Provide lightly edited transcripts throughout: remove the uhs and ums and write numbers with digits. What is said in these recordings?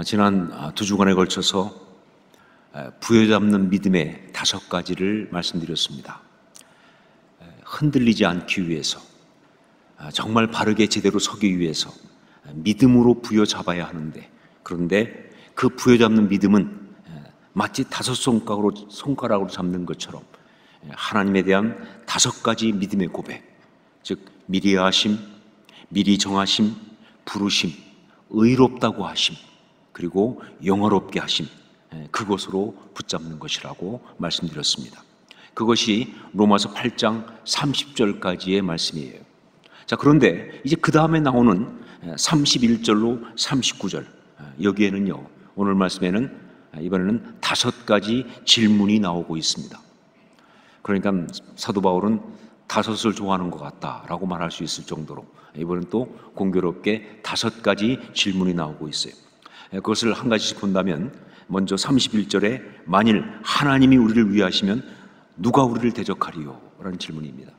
지난 2주간에 걸쳐서 부여잡는 믿음의 5가지를 말씀드렸습니다. 흔들리지 않기 위해서, 정말 바르게 제대로 서기 위해서 믿음으로 부여잡아야 하는데, 그런데 그 부여잡는 믿음은 마치 5손가락으로 잡는 것처럼 하나님에 대한 5가지 믿음의 고백, 즉 미리 하심, 미리 정하심, 부르심, 의롭다고 하심, 그리고 영화롭게 하심, 그것으로 붙잡는 것이라고 말씀드렸습니다. 그것이 로마서 8장 30절까지의 말씀이에요. 자, 그런데 이제 그 다음에 나오는 31절로 39절, 여기에는요, 오늘 말씀에는 이번에는 5가지 질문이 나오고 있습니다. 그러니까 사도 바울은 5을 좋아하는 것 같다라고 말할 수 있을 정도로 이번엔 또 공교롭게 5가지 질문이 나오고 있어요. 그것을 한 가지씩 본다면, 먼저 31절에 만일 하나님이 우리를 위하시면 누가 우리를 대적하리요? 라는 질문입니다.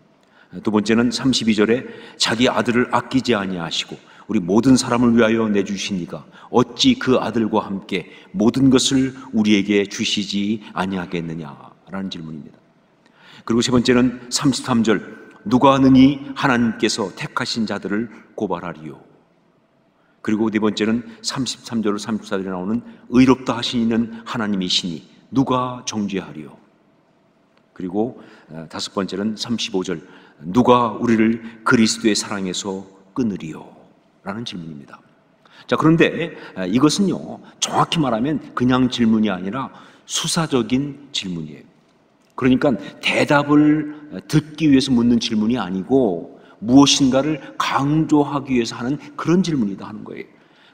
두 번째는 32절에 자기 아들을 아끼지 아니하시고 우리 모든 사람을 위하여 내주시니가 어찌 그 아들과 함께 모든 것을 우리에게 주시지 아니하겠느냐라는 질문입니다. 그리고 세 번째는 33절, 누가 능히 하나님께서 택하신 자들을 고발하리요? 그리고 네 번째는 33절로 34절에 나오는 의롭다 하시는 하나님이시니 누가 정죄하리요? 그리고 5번째는 35절, 누가 우리를 그리스도의 사랑에서 끊으리요? 라는 질문입니다. 자, 그런데 이것은요, 정확히 말하면 그냥 질문이 아니라 수사적인 질문이에요. 그러니까 대답을 듣기 위해서 묻는 질문이 아니고 무엇인가를 강조하기 위해서 하는 그런 질문이다 하는 거예요.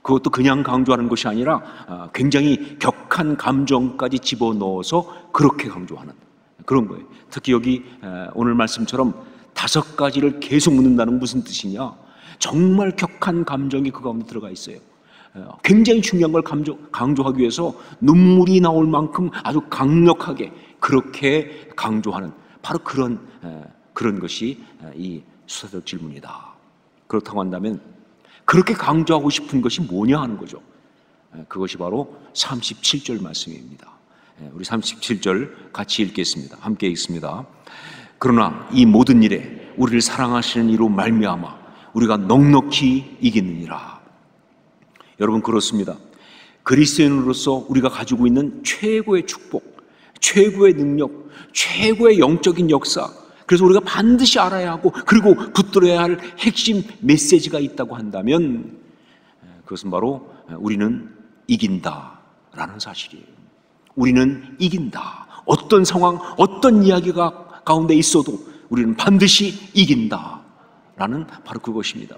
그것도 그냥 강조하는 것이 아니라 굉장히 격한 감정까지 집어넣어서 그렇게 강조하는 그런 거예요. 특히 여기 오늘 말씀처럼 5가지를 계속 묻는다는 무슨 뜻이냐? 정말 격한 감정이 그 가운데 들어가 있어요. 굉장히 중요한 걸 강조하기 위해서 눈물이 나올 만큼 아주 강력하게 그렇게 강조하는 바로 그런 것이 이 수사적 질문이다. 그렇다고 한다면 그렇게 강조하고 싶은 것이 뭐냐 하는 거죠. 그것이 바로 37절 말씀입니다. 우리 37절 같이 읽겠습니다. 함께 읽습니다. 그러나 이 모든 일에 우리를 사랑하시는 이로 말미암아 우리가 넉넉히 이기느니라. 여러분, 그렇습니다. 그리스도인으로서 우리가 가지고 있는 최고의 축복, 최고의 능력, 최고의 영적인 역사, 그래서 우리가 반드시 알아야 하고 그리고 붙들어야 할 핵심 메시지가 있다고 한다면 그것은 바로 우리는 이긴다라는 사실이에요. 우리는 이긴다. 어떤 상황, 어떤 이야기가 가운데 있어도 우리는 반드시 이긴다라는 바로 그것입니다.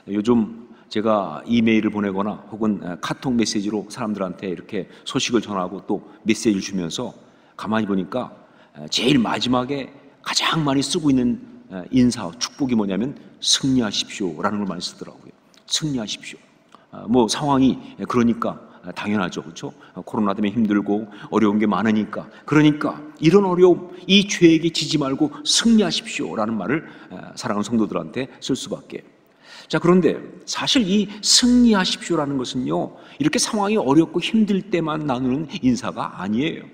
요즘 제가 이메일을 보내거나 혹은 카톡 메시지로 사람들한테 이렇게 소식을 전하고 또 메시지를 주면서 가만히 보니까 제일 마지막에 가장 많이 쓰고 있는 인사, 축복이 뭐냐면 승리하십시오라는 걸 많이 쓰더라고요. 승리하십시오. 뭐 상황이 그러니까 당연하죠, 그렇죠? 코로나 때문에 힘들고 어려운 게 많으니까, 그러니까 이런 어려움, 이 죄에게 지지 말고 승리하십시오라는 말을 사랑하는 성도들한테 쓸 수밖에. 자, 그런데 사실 이 승리하십시오라는 것은요, 이렇게 상황이 어렵고 힘들 때만 나누는 인사가 아니에요.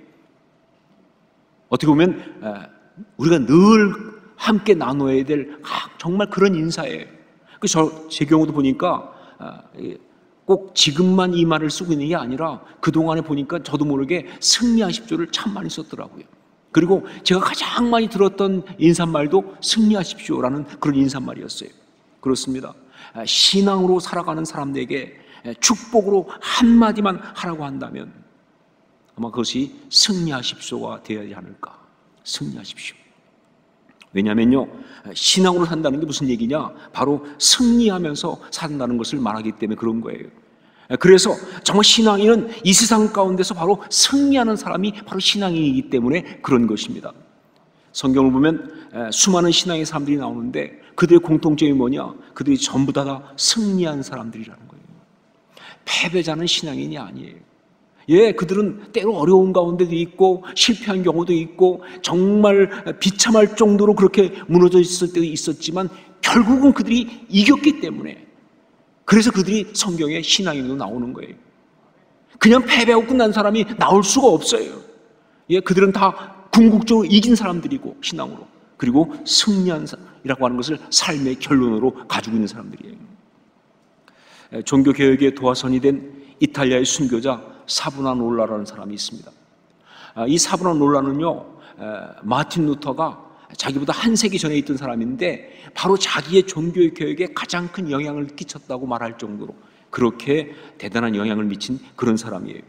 어떻게 보면 우리가 늘 함께 나눠야 될 정말 그런 인사예요. 제 경우도 보니까 꼭 지금만 이 말을 쓰고 있는 게 아니라 그동안에 보니까 저도 모르게 승리하십시오를 참 많이 썼더라고요. 그리고 제가 가장 많이 들었던 인사말도 승리하십시오라는 그런 인사말이었어요. 그렇습니다. 신앙으로 살아가는 사람들에게 축복으로 한마디만 하라고 한다면 아마 그것이 승리하십시오가 되어야 하지 않을까. 승리하십시오. 왜냐하면요, 신앙으로 산다는 게 무슨 얘기냐? 바로 승리하면서 산다는 것을 말하기 때문에 그런 거예요. 그래서 정말 신앙인은 이 세상 가운데서 바로 승리하는 사람이 바로 신앙인이기 때문에 그런 것입니다. 성경을 보면 수많은 신앙의 사람들이 나오는데 그들의 공통점이 뭐냐? 그들이 전부 다 승리한 사람들이라는 거예요. 패배자는 신앙인이 아니에요. 예, 그들은 때로 어려운 가운데도 있고 실패한 경우도 있고 정말 비참할 정도로 그렇게 무너져 있을 때도 있었지만 결국은 그들이 이겼기 때문에, 그래서 그들이 성경에 신앙인으로 나오는 거예요. 그냥 패배하고 끝난 사람이 나올 수가 없어요. 예, 그들은 다 궁극적으로 이긴 사람들이고 신앙으로, 그리고 승리한 사람이라고 하는 것을 삶의 결론으로 가지고 있는 사람들이에요. 종교개혁의 도화선이 된 이탈리아의 순교자 사브나놀라라는 사람이 있습니다. 이 사브나놀라는요, 마틴 루터가 자기보다 한 세기 전에 있던 사람인데 바로 자기의 종교개혁에 가장 큰 영향을 끼쳤다고 말할 정도로 그렇게 대단한 영향을 미친 그런 사람이에요.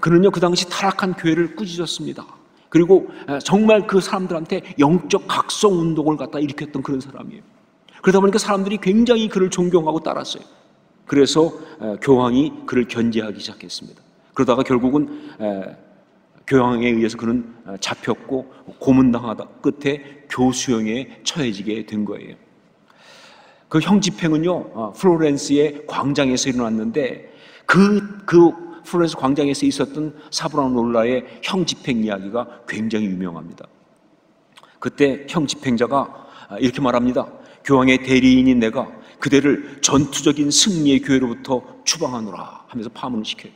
그는요, 그 당시 타락한 교회를 꾸짖었습니다. 그리고 정말 그 사람들한테 영적 각성 운동을 갖다 일으켰던 그런 사람이에요. 그러다 보니까 사람들이 굉장히 그를 존경하고 따랐어요. 그래서 교황이 그를 견제하기 시작했습니다. 그러다가 결국은 교황에 의해서 그는 잡혔고 고문당하다 끝에 교수형에 처해지게 된 거예요. 그 형 집행은요, 플로렌스의 광장에서 일어났는데 그 플로렌스 광장에서 있었던 사브나놀라의 형 집행 이야기가 굉장히 유명합니다. 그때 형 집행자가 이렇게 말합니다. 교황의 대리인인 내가 그대를 전투적인 승리의 교회로부터 추방하노라 하면서 파문을 시켜요.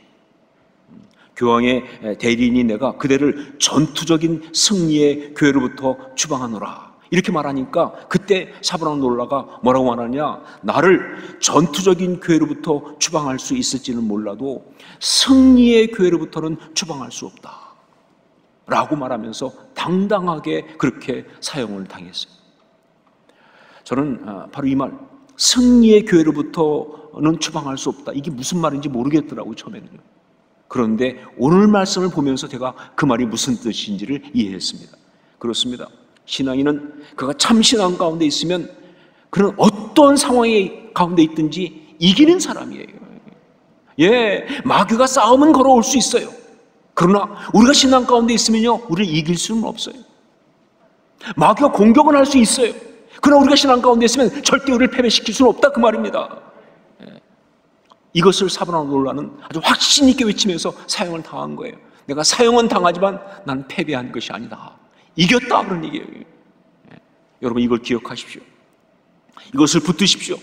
교황의 대리인인 내가 그대를 전투적인 승리의 교회로부터 추방하노라 이렇게 말하니까 그때 사브나놀라가 뭐라고 말하냐, 나를 전투적인 교회로부터 추방할 수 있을지는 몰라도 승리의 교회로부터는 추방할 수 없다 라고 말하면서 당당하게 그렇게 사형을 당했어요. 저는 바로 이 말, 승리의 교회로부터는 추방할 수 없다, 이게 무슨 말인지 모르겠더라고요, 처음에는요. 그런데 오늘 말씀을 보면서 제가 그 말이 무슨 뜻인지를 이해했습니다. 그렇습니다. 신앙인은 그가 참 신앙 가운데 있으면 그는 어떤 상황의 가운데 있든지 이기는 사람이에요. 예, 마귀가 싸움은 걸어올 수 있어요. 그러나 우리가 신앙 가운데 있으면요, 우리를 이길 수는 없어요. 마귀가 공격은 할 수 있어요. 그러나 우리가 신앙 가운데 있으면 절대 우리를 패배시킬 수는 없다, 그 말입니다. 이것을 사브나놀라는 아주 확신 있게 외치면서 사형을 당한 거예요. 내가 사형은 당하지만 난 패배한 것이 아니다, 이겼다, 그런 얘기예요. 여러분, 이걸 기억하십시오. 이것을 붙드십시오.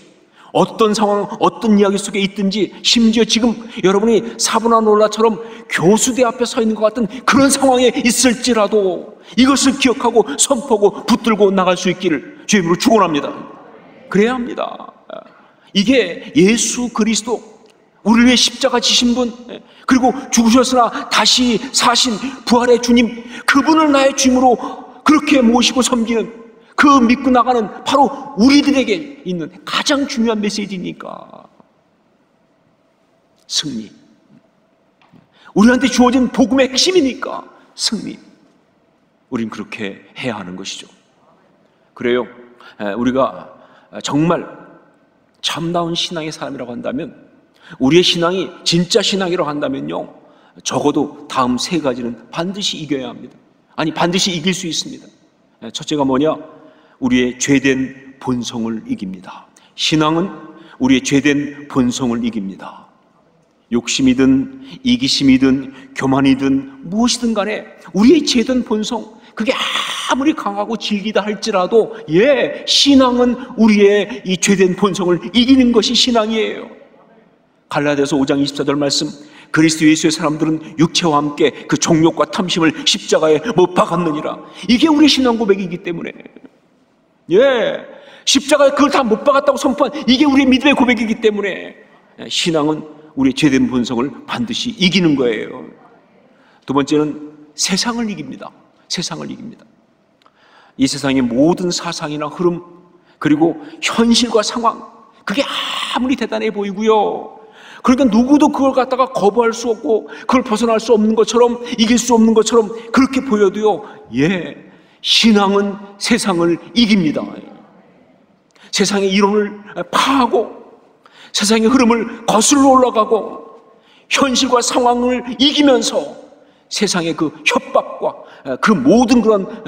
어떤 상황, 어떤 이야기 속에 있든지, 심지어 지금 여러분이 사브나놀라처럼 교수대 앞에 서 있는 것 같은 그런 상황에 있을지라도 이것을 기억하고 선포하고 붙들고 나갈 수 있기를 주의 이름으로 축원합니다. 그래야 합니다. 이게 예수 그리스도, 우리를 위해 십자가 지신 분, 그리고 죽으셨으나 다시 사신 부활의 주님, 그분을 나의 주님으로 그렇게 모시고 섬기는, 그 믿고 나가는 바로 우리들에게 있는 가장 중요한 메시지니까. 승리, 우리한테 주어진 복음의 핵심이니까 승리. 우린 그렇게 해야 하는 것이죠. 그래요, 우리가 정말 참다운 신앙의 사람이라고 한다면, 우리의 신앙이 진짜 신앙이라고 한다면요, 적어도 다음 세 가지는 반드시 이겨야 합니다. 아니, 반드시 이길 수 있습니다. 첫째가 뭐냐? 우리의 죄된 본성을 이깁니다. 신앙은 우리의 죄된 본성을 이깁니다. 욕심이든 이기심이든 교만이든 무엇이든 간에 우리의 죄된 본성, 그게 아무리 강하고 질기다 할지라도, 신앙은 우리의 이 죄된 본성을 이기는 것이 신앙이에요. 갈라디아서 5장 24절 말씀, 그리스도 예수의 사람들은 육체와 함께 그 정욕과 탐심을 십자가에 못 박았느니라. 이게 우리 신앙 고백이기 때문에, 십자가에 그걸 다 못 박았다고 선포한 이게 우리의 믿음의 고백이기 때문에 신앙은 우리의 죄된 본성을 반드시 이기는 거예요. 두 번째는 세상을 이깁니다. 세상을 이깁니다. 이 세상의 모든 사상이나 흐름, 그리고 현실과 상황, 그게 아무리 대단해 보이고요, 그러니까 누구도 그걸 갖다가 거부할 수 없고 그걸 벗어날 수 없는 것처럼, 이길 수 없는 것처럼 그렇게 보여도요, 신앙은 세상을 이깁니다. 세상의 이론을 파하고 세상의 흐름을 거슬러 올라가고 현실과 상황을 이기면서 세상의 그 협박과 그 모든 그런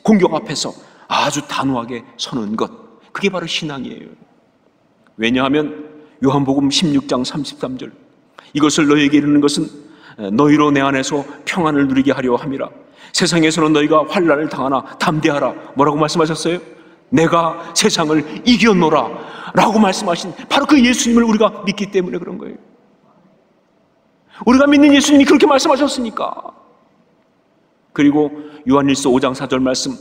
공격 앞에서 아주 단호하게 서는 것, 그게 바로 신앙이에요. 왜냐하면 요한복음 16장 33절, 이것을 너희에게 이르는 것은 너희로 내 안에서 평안을 누리게 하려 함이라. 세상에서는 너희가 환난을 당하나 담대하라. 뭐라고 말씀하셨어요? 내가 세상을 이겼노라 라고 말씀하신 바로 그 예수님을 우리가 믿기 때문에 그런 거예요. 우리가 믿는 예수님이 그렇게 말씀하셨으니까. 그리고 요한일서 5장 4절 말씀,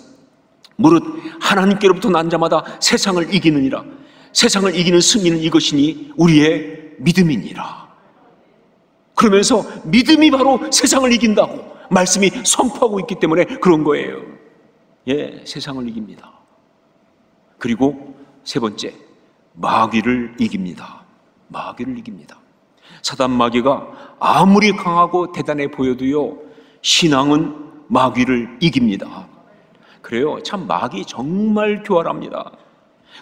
무릇 하나님께로부터 난 자마다 세상을 이기느니라. 세상을 이기는 승리는 이것이니 우리의 믿음이니라. 그러면서 믿음이 바로 세상을 이긴다고 말씀이 선포하고 있기 때문에 그런 거예요. 예, 세상을 이깁니다. 그리고 세 번째, 마귀를 이깁니다. 마귀를 이깁니다. 사단 마귀가 아무리 강하고 대단해 보여도요, 신앙은 마귀를 이깁니다. 그래요. 참 마귀 정말 교활합니다.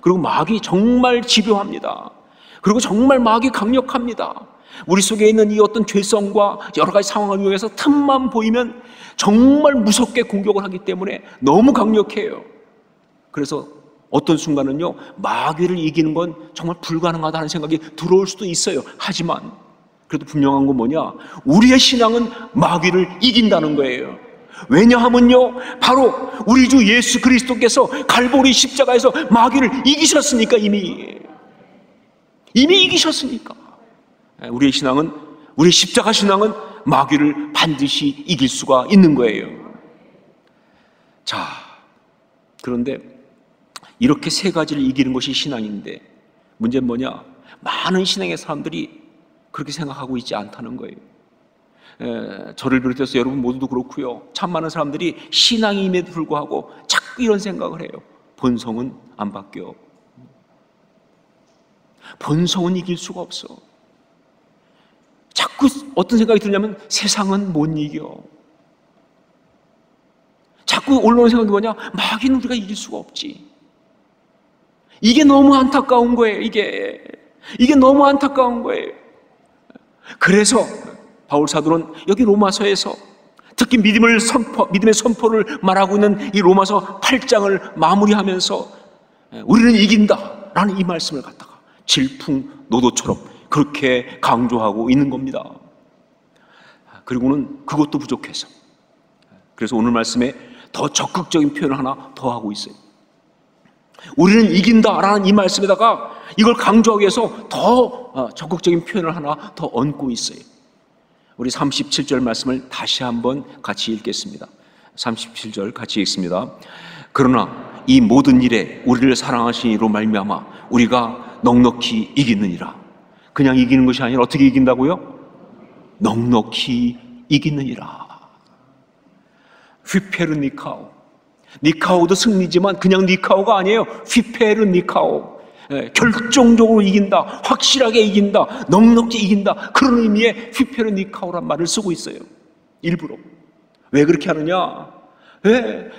그리고 마귀 정말 집요합니다. 그리고 정말 마귀 강력합니다. 우리 속에 있는 이 어떤 죄성과 여러 가지 상황을 이용해서 틈만 보이면 정말 무섭게 공격을 하기 때문에 너무 강력해요. 그래서 어떤 순간은요, 마귀를 이기는 건 정말 불가능하다는 생각이 들어올 수도 있어요. 하지만 그래도 분명한 건 뭐냐? 우리의 신앙은 마귀를 이긴다는 거예요. 왜냐하면요, 바로 우리 주 예수 그리스도께서 갈보리 십자가에서 마귀를 이기셨으니까. 이미 이기셨으니까. 우리의 신앙은, 우리 십자가 신앙은 마귀를 반드시 이길 수가 있는 거예요. 자, 그런데 이렇게 세 가지를 이기는 것이 신앙인데 문제는 뭐냐? 많은 신앙의 사람들이 그렇게 생각하고 있지 않다는 거예요. 저를 비롯해서 여러분 모두도 그렇고요. 참 많은 사람들이 신앙임에도 불구하고 자꾸 이런 생각을 해요. 본성은 안 바뀌어. 본성은 이길 수가 없어. 자꾸 어떤 생각이 드냐면 세상은 못 이겨. 자꾸 올라오는 생각이 뭐냐? 마귀는 우리가 이길 수가 없지. 이게 너무 안타까운 거예요. 이게 너무 안타까운 거예요. 그래서 바울 사도는 여기 로마서에서 특히 믿음의 선포를 말하고 있는 이 로마서 8장을 마무리하면서 우리는 이긴다라는 이 말씀을 갖다가 질풍노도처럼 그렇게 강조하고 있는 겁니다. 그리고는 그것도 부족해서, 그래서 오늘 말씀에 더 적극적인 표현을 하나 더 하고 있어요. 우리는 이긴다라는 이 말씀에다가 이걸 강조하기 위해서 더 적극적인 표현을 하나 더 얹고 있어요. 우리 37절 말씀을 다시 한번 같이 읽겠습니다. 37절 같이 읽습니다. 그러나 이 모든 일에 우리를 사랑하신 이로 말미암아 우리가 넉넉히 이기느니라. 그냥 이기는 것이 아니라 어떻게 이긴다고요? 넉넉히 이기느니라. 휘페르니카오. 니카오도 승리지만 그냥 니카오가 아니에요. 휘페르니카오. 결정적으로 이긴다, 확실하게 이긴다, 넉넉히 이긴다, 그런 의미의 휘페르니카오란 말을 쓰고 있어요. 일부러. 왜 그렇게 하느냐?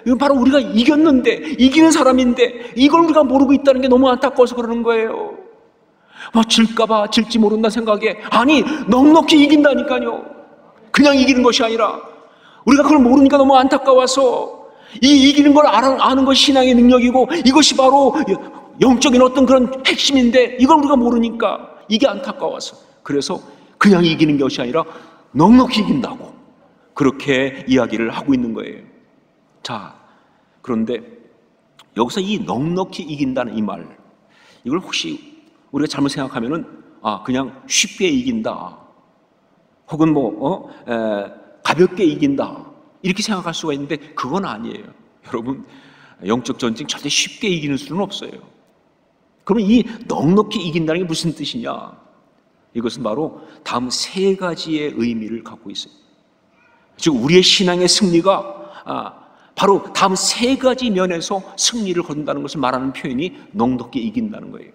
이건 바로 우리가 이겼는데, 이기는 사람인데 이걸 우리가 모르고 있다는 게 너무 안타까워서 그러는 거예요. 질까봐, 질지 모른다 생각에, 아니 넉넉히 이긴다니까요. 그냥 이기는 것이 아니라 우리가 그걸 모르니까 너무 안타까워서, 이 이기는 걸 아는 것이 신앙의 능력이고 이것이 바로 영적인 어떤 그런 핵심인데 이걸 우리가 모르니까 이게 안타까워서, 그래서 그냥 이기는 것이 아니라 넉넉히 이긴다고 그렇게 이야기를 하고 있는 거예요. 자, 그런데 여기서 이 넉넉히 이긴다는 이 말, 이걸 혹시 우리가 잘못 생각하면은 그냥 쉽게 이긴다, 혹은 가볍게 이긴다 이렇게 생각할 수가 있는데 그건 아니에요. 여러분, 영적 전쟁 절대 쉽게 이기는 수는 없어요. 그러면 이 넉넉히 이긴다는 게 무슨 뜻이냐? 이것은 바로 다음 세 가지의 의미를 갖고 있어요. 즉 우리의 신앙의 승리가 바로 다음 세 가지 면에서 승리를 거둔다는 것을 말하는 표현이 넉넉히 이긴다는 거예요.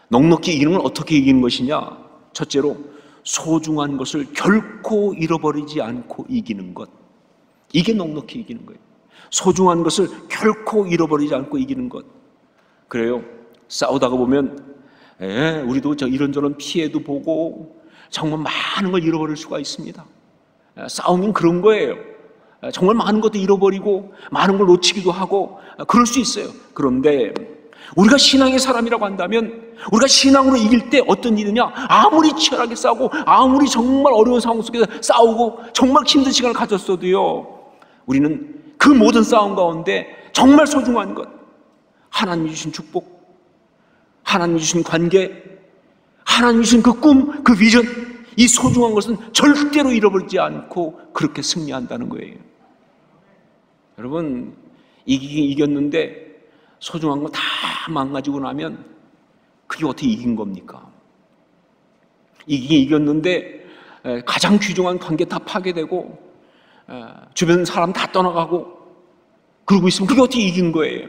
넉넉히 이기는 건 어떻게 이기는 것이냐? 첫째로 소중한 것을 결코 잃어버리지 않고 이기는 것, 이게 넉넉히 이기는 거예요. 소중한 것을 결코 잃어버리지 않고 이기는 것. 그래요. 싸우다가 보면 우리도 이런저런 피해도 보고 정말 많은 걸 잃어버릴 수가 있습니다. 싸우면 그런 거예요. 정말 많은 것도 잃어버리고 많은 걸 놓치기도 하고 그럴 수 있어요. 그런데 우리가 신앙의 사람이라고 한다면 우리가 신앙으로 이길 때 어떤 일이냐? 아무리 치열하게 싸우고 아무리 정말 어려운 상황 속에서 싸우고 정말 힘든 시간을 가졌어도요, 우리는 그 모든 싸움 가운데 정말 소중한 것, 하나님이 주신 축복, 하나님이 주신 관계, 하나님이 주신 그 꿈, 그 비전, 이 소중한 것은 절대로 잃어버리지 않고 그렇게 승리한다는 거예요. 여러분, 이기긴 이겼는데 소중한 거 다 망가지고 나면 그게 어떻게 이긴 겁니까? 이기긴 이겼는데 가장 귀중한 관계 다 파괴되고 주변 사람 다 떠나가고 그러고 있으면 그게 어떻게 이긴 거예요?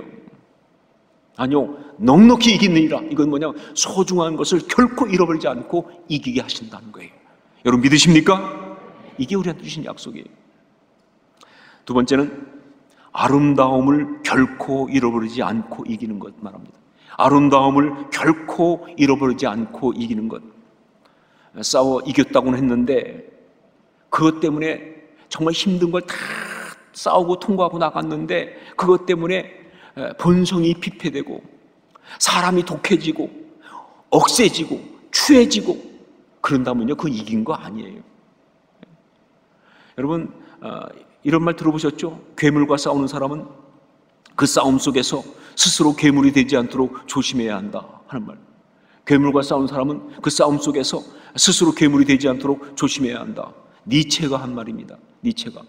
아니요, 넉넉히 이기느니라. 이건 뭐냐? 소중한 것을 결코 잃어버리지 않고 이기게 하신다는 거예요. 여러분 믿으십니까? 이게 우리한테 주신 약속이에요. 두 번째는 아름다움을 결코 잃어버리지 않고 이기는 것 말합니다. 아름다움을 결코 잃어버리지 않고 이기는 것. 싸워 이겼다고는 했는데 그것 때문에 정말 힘든 걸 다 싸우고 통과하고 나갔는데 그것 때문에 본성이 피폐되고 사람이 독해지고 억세지고 추해지고 그런다면요, 그건 이긴 거 아니에요. 여러분, 이런 말 들어보셨죠? 괴물과 싸우는 사람은 그 싸움 속에서 스스로 괴물이 되지 않도록 조심해야 한다 하는 말. 괴물과 싸우는 사람은 그 싸움 속에서 스스로 괴물이 되지 않도록 조심해야 한다. 니체가 한 말입니다. 니체가.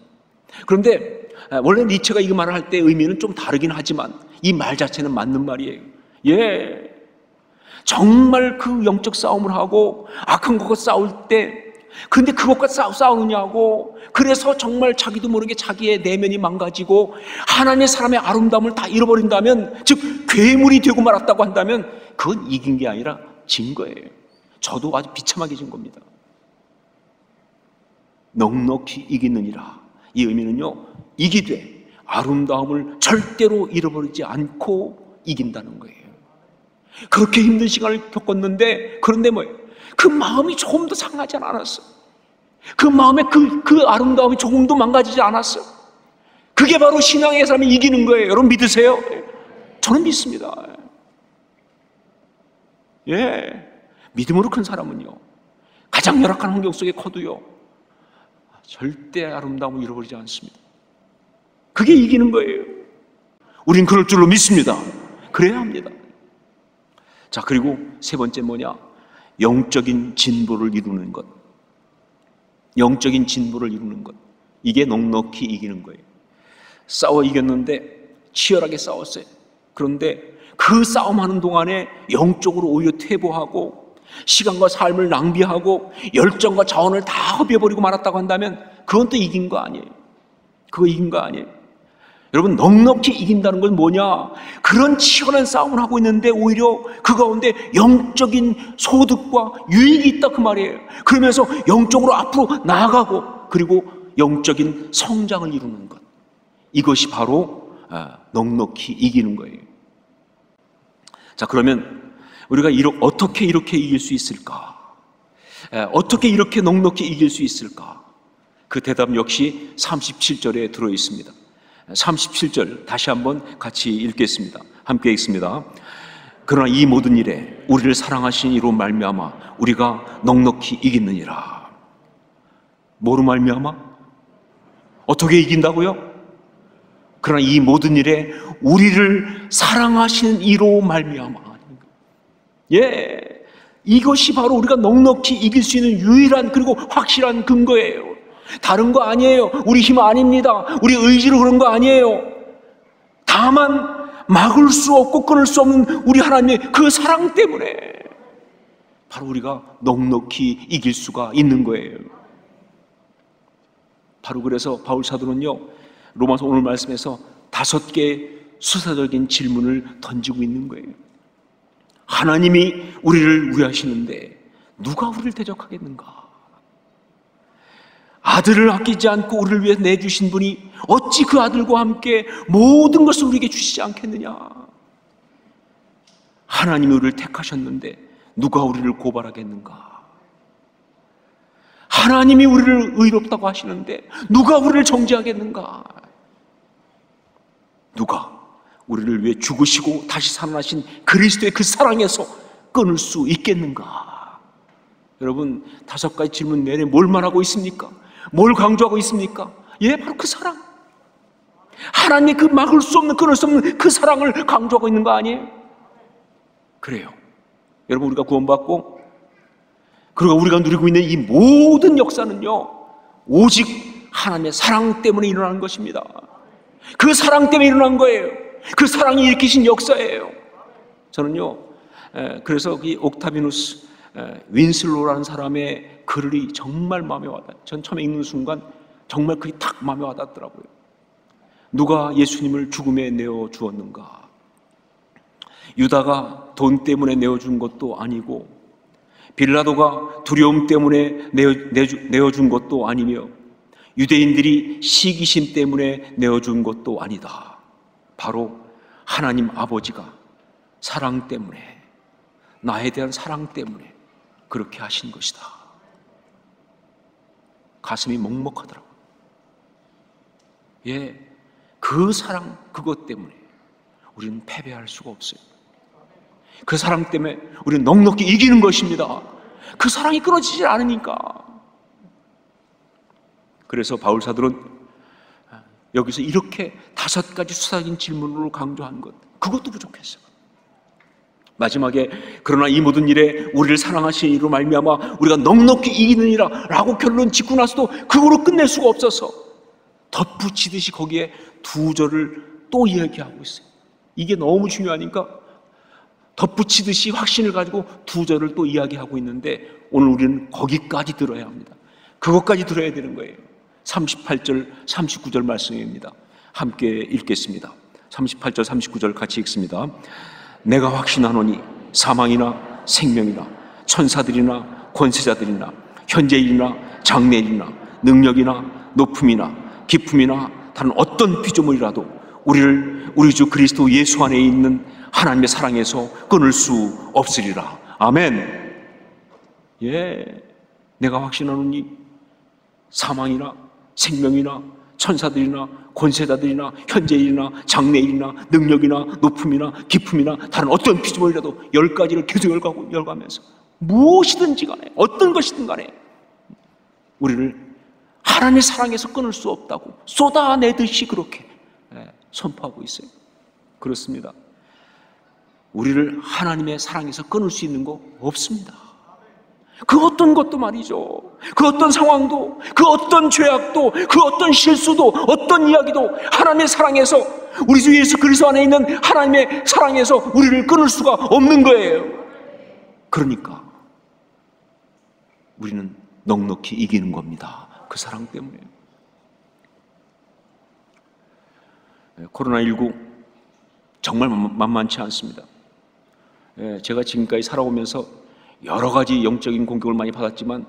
그런데 원래 니체가 이 말을 할 때 의미는 좀 다르긴 하지만 이 말 자체는 맞는 말이에요. 예, 정말 그 영적 싸움을 하고 악한 것과 싸울 때 근데 그것과 싸우느냐고 그래서 정말 자기도 모르게 자기의 내면이 망가지고 하나님의 사람의 아름다움을 다 잃어버린다면, 즉 괴물이 되고 말았다고 한다면 그건 이긴 게 아니라 진 거예요. 저도 아주 비참하게 진 겁니다. 넉넉히 이기느니라. 이 의미는요, 이기되 아름다움을 절대로 잃어버리지 않고 이긴다는 거예요. 그렇게 힘든 시간을 겪었는데 그런데 뭐예요? 그 마음이 조금도 상하지 않았어. 그 마음에 그 아름다움이 조금도 망가지지 않았어. 그게 바로 신앙의 사람이 이기는 거예요. 여러분 믿으세요? 저는 믿습니다. 예, 믿음으로 큰 사람은요, 가장 열악한 환경 속에 커도요 절대 아름다움을 잃어버리지 않습니다. 그게 이기는 거예요. 우린 그럴 줄로 믿습니다. 그래야 합니다. 자, 그리고 세 번째 뭐냐? 영적인 진보를 이루는 것. 영적인 진보를 이루는 것. 이게 넉넉히 이기는 거예요. 싸워 이겼는데 치열하게 싸웠어요. 그런데 그 싸움하는 동안에 영적으로 오히려 퇴보하고 시간과 삶을 낭비하고 열정과 자원을 다 허비해버리고 말았다고 한다면 그건 또 이긴 거 아니에요. 그거 이긴 거 아니에요. 여러분, 넉넉히 이긴다는 건 뭐냐? 그런 치열한 싸움을 하고 있는데 오히려 그 가운데 영적인 소득과 유익이 있다 그 말이에요. 그러면서 영적으로 앞으로 나아가고 그리고 영적인 성장을 이루는 것. 이것이 바로 넉넉히 이기는 거예요. 자, 그러면 우리가 어떻게 이렇게 이길 수 있을까? 어떻게 이렇게 넉넉히 이길 수 있을까? 그 대답 역시 37절에 들어 있습니다. 37절 다시 한번 같이 읽겠습니다. 함께 읽습니다. 그러나 이 모든 일에 우리를 사랑하신 이로 말미암아 우리가 넉넉히 이기느니라. 뭐로 말미암아? 어떻게 이긴다고요? 그러나 이 모든 일에 우리를 사랑하신 이로 말미암아. 예, 이것이 바로 우리가 넉넉히 이길 수 있는 유일한 그리고 확실한 근거예요. 다른 거 아니에요. 우리 힘 아닙니다. 우리 의지로 그런 거 아니에요. 다만 막을 수 없고 끊을 수 없는 우리 하나님의 그 사랑 때문에 바로 우리가 넉넉히 이길 수가 있는 거예요. 바로 그래서 바울 사도는요, 로마서 오늘 말씀에서 5개의 수사적인 질문을 던지고 있는 거예요. 하나님이 우리를 위하시는데 누가 우리를 대적하겠는가? 아들을 아끼지 않고 우리를 위해 내주신 분이 어찌 그 아들과 함께 모든 것을 우리에게 주시지 않겠느냐? 하나님이 우리를 택하셨는데 누가 우리를 고발하겠는가? 하나님이 우리를 의롭다고 하시는데 누가 우리를 정죄하겠는가? 누가 우리를 위해 죽으시고 다시 살아나신 그리스도의 그 사랑에서 끊을 수 있겠는가? 여러분, 5가지 질문 내내 뭘 말하고 있습니까? 뭘 강조하고 있습니까? 예, 바로 그 사랑. 하나님의 그 막을 수 없는, 끊을 수 없는 그 사랑을 강조하고 있는 거 아니에요? 그래요. 여러분, 우리가 구원받고 그리고 우리가 누리고 있는 이 모든 역사는요, 오직 하나님의 사랑 때문에 일어나는 것입니다. 그 사랑 때문에 일어난 거예요. 그 사랑이 일으키신 역사예요. 저는요, 그래서 이 옥타비누스 윈슬로라는 사람의 글이 정말 마음에 와닿아요. 전 처음에 읽는 순간 정말 그게 딱 마음에 와닿더라고요. 누가 예수님을 죽음에 내어 주었는가? 유다가 돈 때문에 내어준 것도 아니고, 빌라도가 두려움 때문에 내어준 것도 아니며, 유대인들이 시기심 때문에 내어준 것도 아니다. 바로 하나님 아버지가 사랑 때문에, 나에 대한 사랑 때문에 그렇게 하신 것이다. 가슴이 먹먹하더라고요. 예, 그 사랑, 그것 때문에 우리는 패배할 수가 없어요. 그 사랑 때문에 우리는 넉넉히 이기는 것입니다. 그 사랑이 끊어지지 않으니까. 그래서 바울 사도는 여기서 이렇게 5가지 수사적인 질문으로 강조한 것, 그것도 부족했어요. 마지막에 그러나 이 모든 일에 우리를 사랑하시는 이로 말미암아 우리가 넉넉히 이기느니라 라고 결론 짓고 나서도 그거로 끝낼 수가 없어서 덧붙이듯이 거기에 2절을 또 이야기하고 있어요. 이게 너무 중요하니까 덧붙이듯이 확신을 가지고 2절을 또 이야기하고 있는데, 오늘 우리는 거기까지 들어야 합니다. 그것까지 들어야 되는 거예요. 38절, 39절 말씀입니다. 함께 읽겠습니다. 38절, 39절 같이 읽습니다. 내가 확신하노니 사망이나 생명이나 천사들이나 권세자들이나 현재일이나 장래일이나 능력이나 높음이나 깊음이나 다른 어떤 피조물이라도 우리 주 그리스도 예수 안에 있는 하나님의 사랑에서 끊을 수 없으리라. 아멘. 예, 내가 확신하노니 사망이나 생명이나 천사들이나 권세자들이나 현재일이나 장래일이나 능력이나 높음이나 깊음이나 다른 어떤 피조물이라도 10가지를 계속 열어가면서 무엇이든지 간에 어떤 것이든 간에 우리를 하나님의 사랑에서 끊을 수 없다고 쏟아내듯이 그렇게 선포하고 있어요. 그렇습니다. 우리를 하나님의 사랑에서 끊을 수 있는 거 없습니다. 그 어떤 것도 말이죠. 그 어떤 상황도, 그 어떤 죄악도, 그 어떤 실수도, 어떤 이야기도 하나님의 사랑에서, 우리 주 예수 그리스도 안에 있는 하나님의 사랑에서 우리를 끊을 수가 없는 거예요. 그러니까 우리는 넉넉히 이기는 겁니다. 그 사랑 때문에. 코로나19 정말 만만치 않습니다. 제가 지금까지 살아오면서 여러 가지 영적인 공격을 많이 받았지만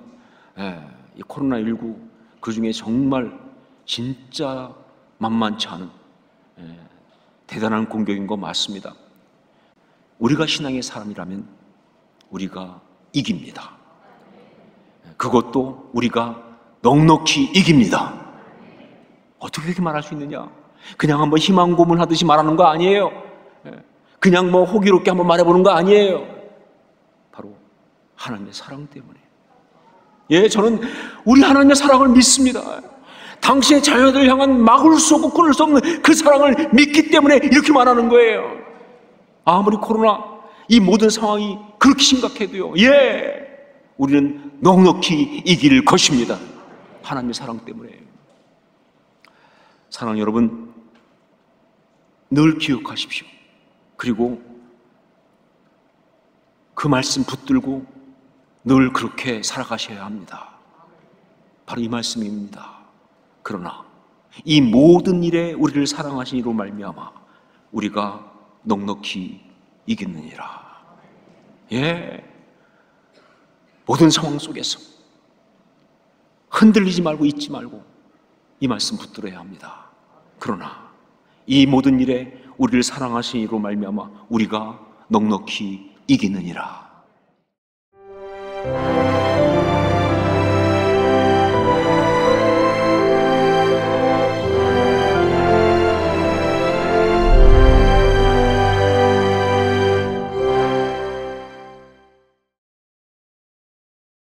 이 코로나19 그 중에 정말 진짜 만만치 않은 대단한 공격인 거 맞습니다. 우리가 신앙의 사람이라면 우리가 이깁니다. 그것도 우리가 넉넉히 이깁니다. 어떻게 그렇게 말할 수 있느냐? 그냥 한번 희망 고문하듯이 말하는 거 아니에요. 그냥 뭐 호기롭게 한번 말해보는 거 아니에요. 바로 하나님의 사랑 때문에. 예, 저는 우리 하나님의 사랑을 믿습니다. 당신의 자녀들을 향한 막을 수 없고 끊을 수 없는 그 사랑을 믿기 때문에 이렇게 말하는 거예요. 아무리 코로나 이 모든 상황이 그렇게 심각해도요, 예, 우리는 넉넉히 이길 것입니다. 하나님의 사랑 때문에. 사랑 여러분, 늘 기억하십시오. 그리고 그 말씀 붙들고 늘 그렇게 살아가셔야 합니다. 바로 이 말씀입니다. 그러나 이 모든 일에 우리를 사랑하신 이로 말미암아 우리가 넉넉히 이겼느니라. 예, 모든 상황 속에서 흔들리지 말고 잊지 말고 이 말씀 붙들어야 합니다. 그러나 이 모든 일에 우리를 사랑하신 이로 말미암아 우리가 넉넉히 이기느니라.